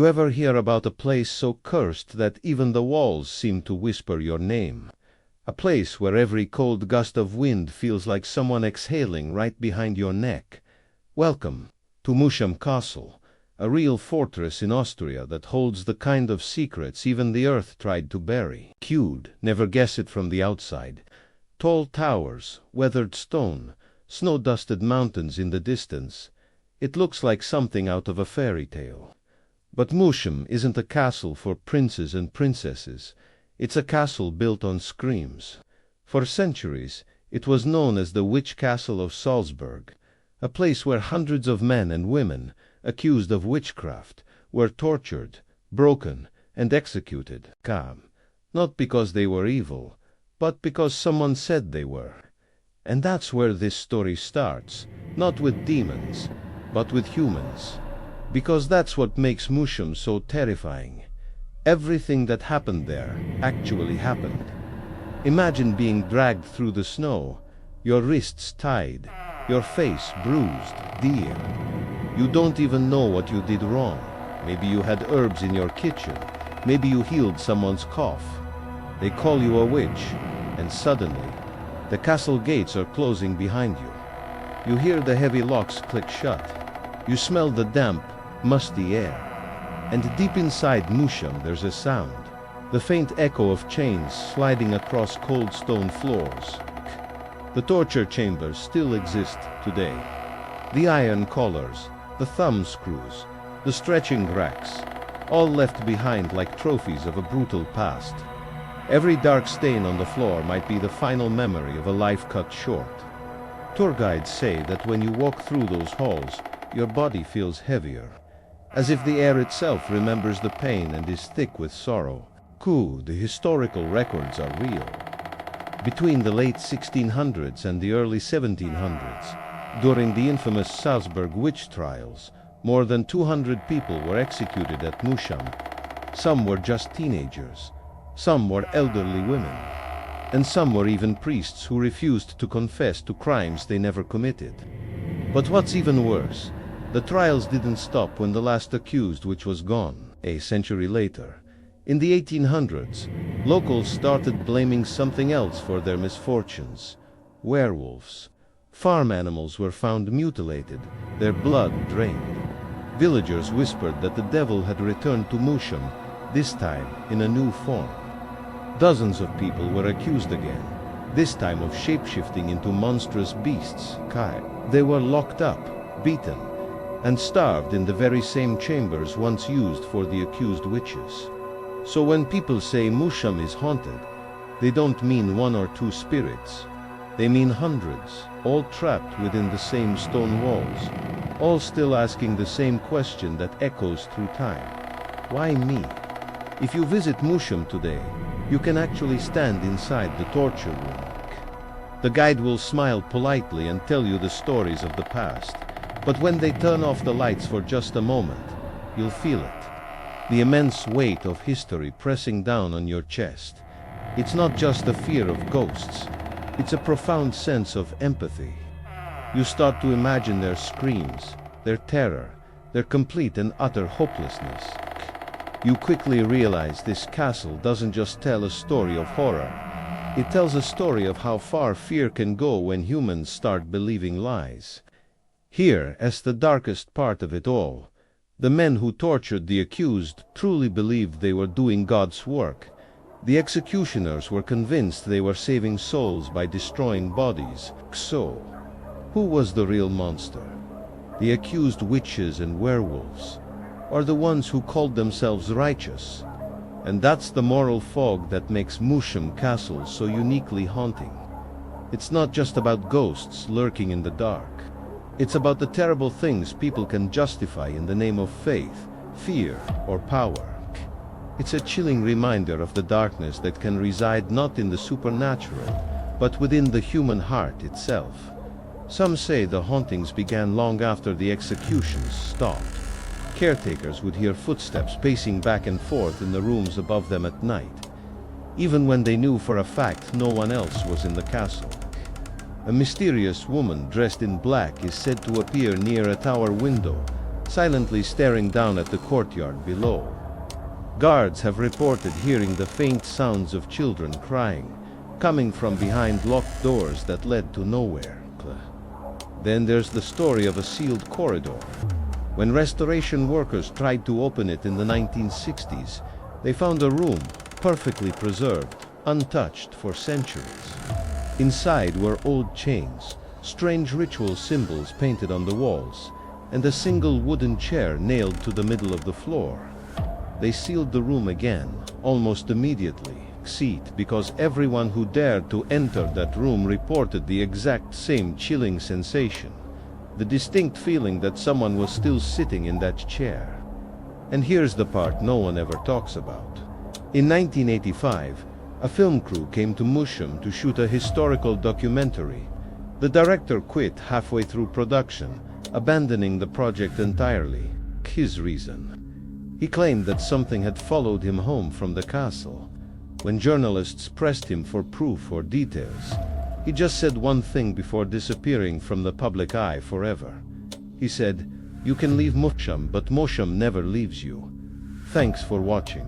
You ever hear about a place so cursed that even the walls seem to whisper your name? A place where every cold gust of wind feels like someone exhaling right behind your neck? Welcome to Moosham Castle, a real fortress in Austria that holds the kind of secrets even the earth tried to bury. You'd never guess it from the outside. Tall towers, weathered stone, snow-dusted mountains in the distance. It looks like something out of a fairy tale. But Moosham isn't a castle for princes and princesses. It's a castle built on screams. For centuries, it was known as the Witch Castle of Salzburg, a place where hundreds of men and women, accused of witchcraft, were tortured, broken, and executed. Not because they were evil, but because someone said they were. And that's where this story starts, not with demons, but with humans. Because that's what makes Moosham so terrifying. Everything that happened there actually happened. Imagine being dragged through the snow, your wrists tied, your face bruised, dear. You don't even know what you did wrong. Maybe you had herbs in your kitchen. Maybe you healed someone's cough. They call you a witch, and suddenly, the castle gates are closing behind you. You hear the heavy locks click shut. You smell the damp, musty air. And deep inside Moosham there's a sound, the faint echo of chains sliding across cold stone floors. The torture chambers still exist today. The iron collars, the thumb screws, the stretching racks, all left behind like trophies of a brutal past. Every dark stain on the floor might be the final memory of a life cut short. Tour guides say that when you walk through those halls, your body feels heavier, as if the air itself remembers the pain and is thick with sorrow. The historical records are real. Between the late 1600s and the early 1700s, during the infamous Salzburg Witch Trials, more than 200 people were executed at Moosham. Some were just teenagers, some were elderly women, and some were even priests who refused to confess to crimes they never committed. But what's even worse, the trials didn't stop when the last accused which was gone, a century later. In the 1800s, locals started blaming something else for their misfortunes. Werewolves. Farm animals were found mutilated, their blood drained. Villagers whispered that the devil had returned to Moosham, this time in a new form. Dozens of people were accused again, this time of shapeshifting into monstrous beasts. They were locked up, beaten, and starved in the very same chambers once used for the accused witches. So when people say Moosham is haunted, they don't mean one or two spirits. They mean hundreds, all trapped within the same stone walls, all still asking the same question that echoes through time. Why me? If you visit Moosham today, you can actually stand inside the torture room. The guide will smile politely and tell you the stories of the past. But when they turn off the lights for just a moment, you'll feel it. The immense weight of history pressing down on your chest. It's not just the fear of ghosts. It's a profound sense of empathy. You start to imagine their screams, their terror, their complete and utter hopelessness. You quickly realize this castle doesn't just tell a story of horror. It tells a story of how far fear can go when humans start believing lies. Here, as the darkest part of it all, the men who tortured the accused truly believed they were doing God's work. The executioners were convinced they were saving souls by destroying bodies. So, who was the real monster? The accused witches and werewolves, or the ones who called themselves righteous? And that's the moral fog that makes Moosham Castle so uniquely haunting. It's not just about ghosts lurking in the dark. It's about the terrible things people can justify in the name of faith, fear, or power. It's a chilling reminder of the darkness that can reside not in the supernatural, but within the human heart itself. Some say the hauntings began long after the executions stopped. Caretakers would hear footsteps pacing back and forth in the rooms above them at night, even when they knew for a fact no one else was in the castle. A mysterious woman dressed in black is said to appear near a tower window, silently staring down at the courtyard below. Guards have reported hearing the faint sounds of children crying, coming from behind locked doors that led to nowhere. Then there's the story of a sealed corridor. When restoration workers tried to open it in the 1960s, they found a room perfectly preserved, untouched for centuries. Inside were old chains, strange ritual symbols painted on the walls, and a single wooden chair nailed to the middle of the floor. They sealed the room again, almost immediately, because everyone who dared to enter that room reported the exact same chilling sensation, the distinct feeling that someone was still sitting in that chair. And here's the part no one ever talks about. In 1985, a film crew came to Moosham to shoot a historical documentary. The director quit halfway through production, abandoning the project entirely. His reason: he claimed that something had followed him home from the castle. When journalists pressed him for proof or details, he just said one thing before disappearing from the public eye forever. He said, "You can leave Moosham, but Moosham never leaves you." Thanks for watching.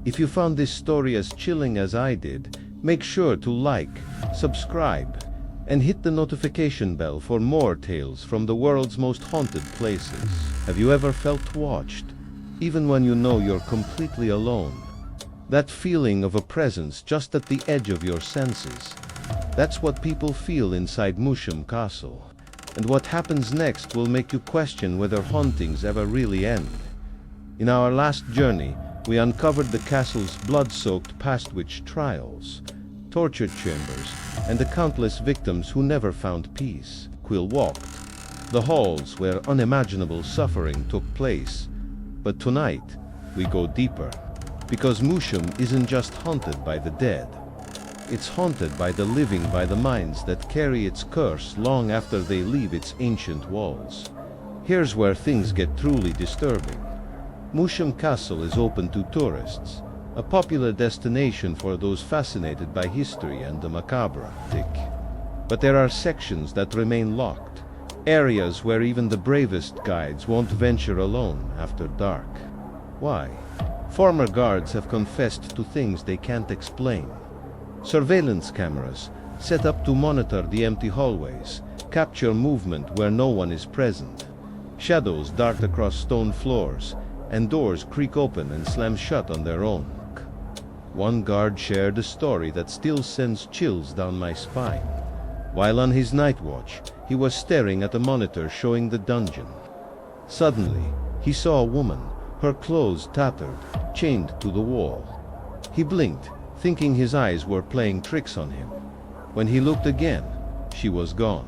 If you found this story as chilling as I did, make sure to like, subscribe, and hit the notification bell for more tales from the world's most haunted places. Have you ever felt watched, even when you know you're completely alone? That feeling of a presence just at the edge of your senses. That's what people feel inside Moosham Castle. And what happens next will make you question whether hauntings ever really end. In our last journey, we uncovered the castle's blood-soaked past witch trials, torture chambers, and the countless victims who never found peace. Quill walked the halls where unimaginable suffering took place. But tonight, we go deeper. Because Moosham isn't just haunted by the dead. It's haunted by the living, by the minds that carry its curse long after they leave its ancient walls. Here's where things get truly disturbing. Moosham Castle is open to tourists, a popular destination for those fascinated by history and the macabre. But there are sections that remain locked, areas where even the bravest guides won't venture alone after dark. Why? Former guards have confessed to things they can't explain. Surveillance cameras, set up to monitor the empty hallways, capture movement where no one is present. Shadows dart across stone floors, and doors creak open and slam shut on their own. One guard shared a story that still sends chills down my spine. While on his night watch, he was staring at a monitor showing the dungeon. Suddenly, he saw a woman, her clothes tattered, chained to the wall. He blinked, thinking his eyes were playing tricks on him. When he looked again, she was gone.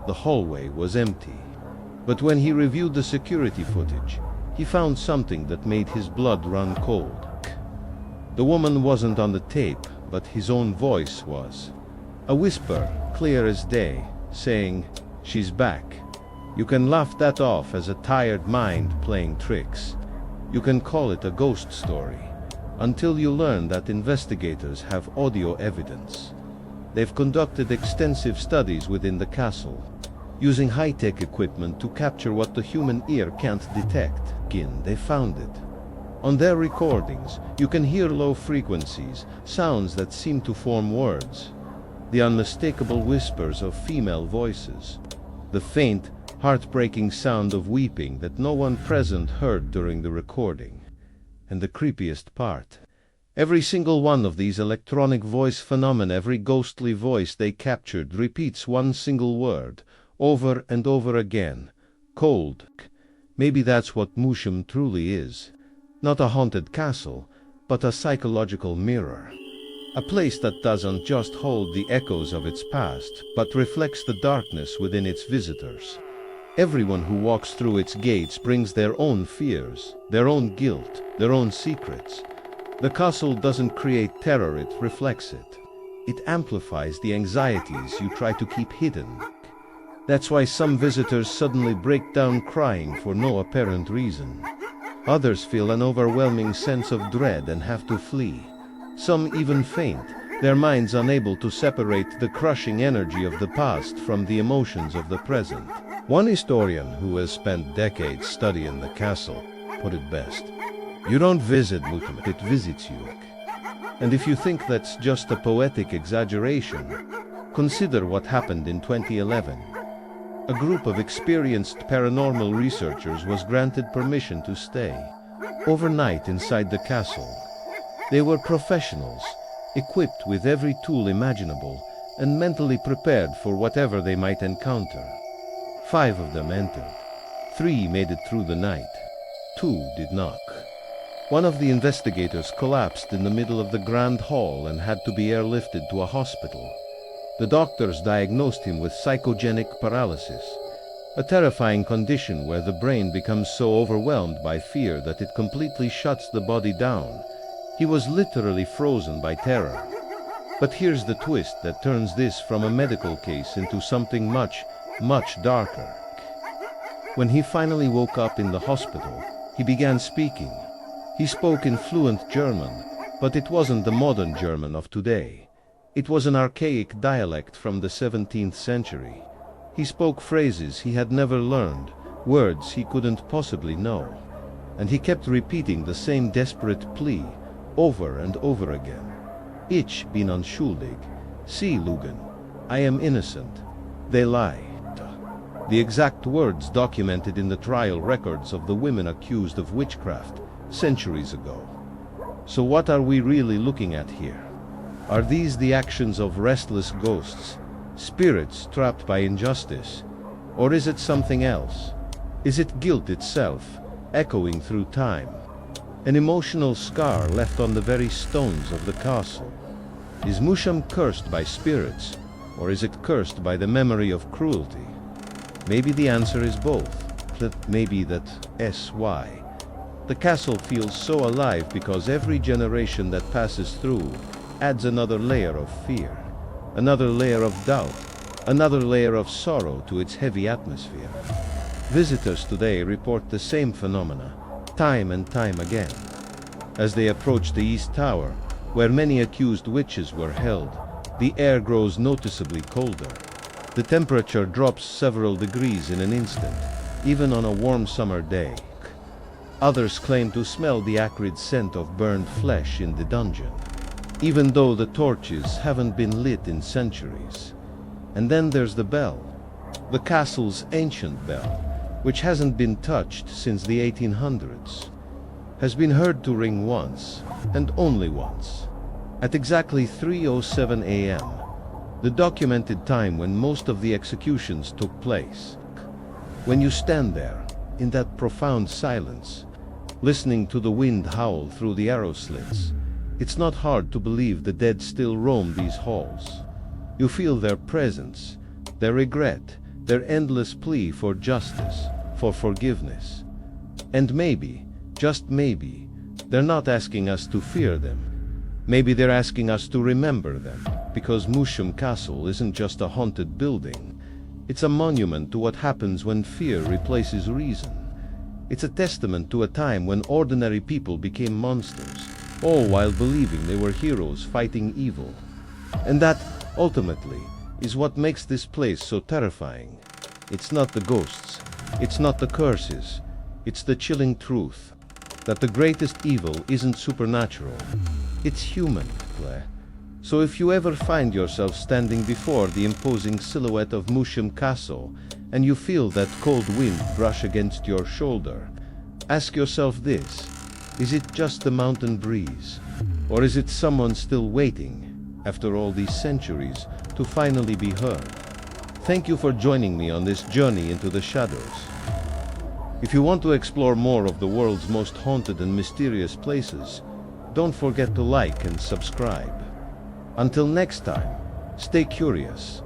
The hallway was empty. But when he reviewed the security footage, he found something that made his blood run cold. The woman wasn't on the tape, but his own voice was. A whisper, clear as day, saying, "She's back." You can laugh that off as a tired mind playing tricks. You can call it a ghost story, until you learn that investigators have audio evidence. They've conducted extensive studies within the castle, using high-tech equipment to capture what the human ear can't detect. They found it. On their recordings, you can hear low frequencies, sounds that seem to form words. The unmistakable whispers of female voices. The faint, heartbreaking sound of weeping that no one present heard during the recording. And the creepiest part, every single one of these electronic voice phenomena, every ghostly voice they captured repeats one single word, over and over again. Cold. Maybe that's what Moosham truly is. Not a haunted castle, but a psychological mirror. A place that doesn't just hold the echoes of its past, but reflects the darkness within its visitors. Everyone who walks through its gates brings their own fears, their own guilt, their own secrets. The castle doesn't create terror, it reflects it. It amplifies the anxieties you try to keep hidden. That's why some visitors suddenly break down crying for no apparent reason. Others feel an overwhelming sense of dread and have to flee. Some even faint, their minds unable to separate the crushing energy of the past from the emotions of the present. One historian who has spent decades studying the castle put it best. You don't visit Moosham, it visits you. And if you think that's just a poetic exaggeration, consider what happened in 2011. A group of experienced paranormal researchers was granted permission to stay overnight inside the castle. They were professionals, equipped with every tool imaginable and mentally prepared for whatever they might encounter. 5 of them entered. 3 made it through the night. 2 did not. One of the investigators collapsed in the middle of the grand hall and had to be airlifted to a hospital. The doctors diagnosed him with psychogenic paralysis, a terrifying condition where the brain becomes so overwhelmed by fear that it completely shuts the body down. He was literally frozen by terror. But here's the twist that turns this from a medical case into something much, much darker. When he finally woke up in the hospital, he began speaking. He spoke in fluent German, but it wasn't the modern German of today. It was an archaic dialect from the 17th century. He spoke phrases he had never learned, words he couldn't possibly know. And he kept repeating the same desperate plea, over and over again. Ich bin unschuldig. Sie lügen. I am innocent. They lie. The exact words documented in the trial records of the women accused of witchcraft centuries ago. So what are we really looking at here? Are these the actions of restless ghosts, spirits trapped by injustice? Or is it something else? Is it guilt itself, echoing through time? An emotional scar left on the very stones of the castle? Is Moosham cursed by spirits, or is it cursed by the memory of cruelty? Maybe the answer is both, but maybe that's why. The castle feels so alive because every generation that passes through adds another layer of fear, another layer of doubt, another layer of sorrow to its heavy atmosphere. Visitors today report the same phenomena, time and time again. As they approach the East Tower, where many accused witches were held, the air grows noticeably colder. The temperature drops several degrees in an instant, even on a warm summer day. Others claim to smell the acrid scent of burned flesh in the dungeon, even though the torches haven't been lit in centuries. And then there's the bell, the castle's ancient bell, which hasn't been touched since the 1800s, has been heard to ring once, and only once, at exactly 3:07 a.m., the documented time when most of the executions took place. When you stand there, in that profound silence, listening to the wind howl through the arrow slits, it's not hard to believe the dead still roam these halls. You feel their presence, their regret, their endless plea for justice, for forgiveness. And maybe, just maybe, they're not asking us to fear them. Maybe they're asking us to remember them, because Moosham Castle isn't just a haunted building. It's a monument to what happens when fear replaces reason. It's a testament to a time when ordinary people became monsters, all while believing they were heroes fighting evil. And that, ultimately, is what makes this place so terrifying. It's not the ghosts, it's not the curses, it's the chilling truth that the greatest evil isn't supernatural, it's human. So if you ever find yourself standing before the imposing silhouette of Moosham Castle and you feel that cold wind brush against your shoulder, ask yourself this: is it just the mountain breeze? Or is it someone still waiting, after all these centuries, to finally be heard? Thank you for joining me on this journey into the shadows. If you want to explore more of the world's most haunted and mysterious places, don't forget to like and subscribe. Until next time, stay curious.